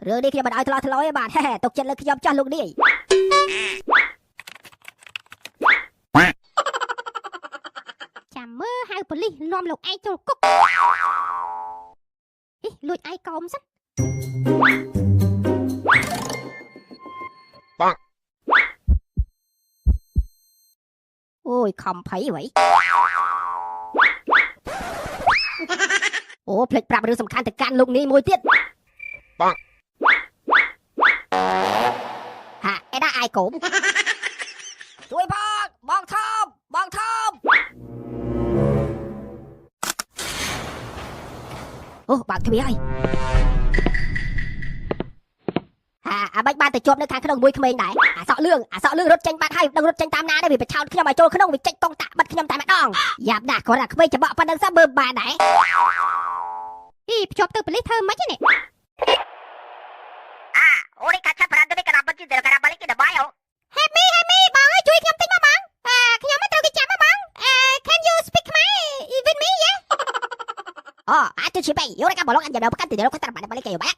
រឿងនេះខ្ញុំមិនឲ្យថ្លោះថ្លោយបាទទុកចិត្តលើខ្ញុំចាស់លោកនេះចាំមើលហៅប៉ូលីសនាំលោកឯងចូលគុកលួចឯងកោមសិនបងអូយខំភ័យហីអូភ្លេចប្រាប់រឿងសំខាន់ទៅកាន់លោកនេះមួយទៀតបងហាអេដាអាយកុំជួយបងថោមអូបើកទ្វារហើយអាបាច់បានទៅជាប់នៅខាងក្នុងមួយក្មេងដែរអាសក់លឿងរត់ចេញបាត់ហើយដឹងរត់ចេញតាមណាដែរវាបិឆោតខ្ញុំឲ្យចូលក្នុងវាចេញកងតាក់បាត់ខ្ញុំតែម្ដងយ៉ាប់ណាស់គាត់អាក្មេងច្បក់ប៉ុណ្្នឹងសោះមើលបានដែរភ្ជាប់ទៅប៉ូលីសធ្វើមិនហ្នឹងអូនេះកាត់ឆាប់ប្រាំទៅកណ្ដាប់ជិះទៅកណ្ដាប់baliki dah bayar Happy បងអើយជួយខ្ញុំតិចមកបងខ្ញុំមិនត្រូវគេចាប់មកបង Can you speak Khmer with me yeah អាចជួយបែយកកាបឡុកអញយកប្រកាសទៅរកគាត់តាមbaliki យកបែ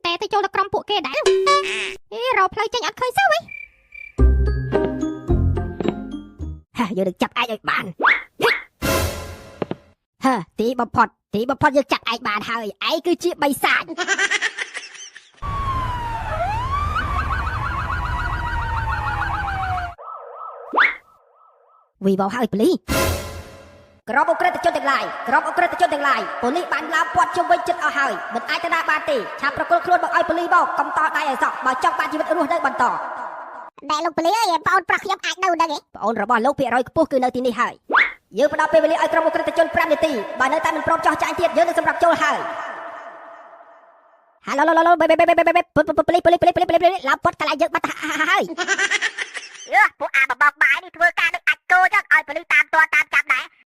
តែទៅចូលដល់ក្រុមពួកគេដែររកផ្លូវចេញអត់ឃើញសោះហីយកនឹងចាប់ឯងឲ្យបានទីបំផុតយើងចាប់ឯងបានហើយឯងគឺជាបិសាចវីបោហើយប៉ូលីសក្រុមអ ுக ្រិតជនទាំងឡាយប៉ូលីសបានឡើងពាត់ជុំវិញចិត្តអស់ហើយមិនអាចទៅណាបានទេឆាប់ប្រគល់ខ្លួនមកឲ្យប៉ូលីសមកកុំតដៃឲ្យសោះបើចង់បានជីវិតរស់នៅបន្តតែលោកប៉ូលីសអើយបងអូនប្រុសខ្ញុំអាចនៅដឹងទេបងអូនរបស់លោកភាគរយខ្ពស់គឺនៅទីនេះហើយយើងផ្ដល់ពេលវេលាឲ្យក្រុមអ ுக ្រិតជន5នាទីបើនៅតែមិនព្រមចោះចាញ់ទៀតយើងនឹងសម្រាប់ចូលហើយហាឡូប៉ូលីសឡើងពាត់កន្លែងយើងបាត់ហើយ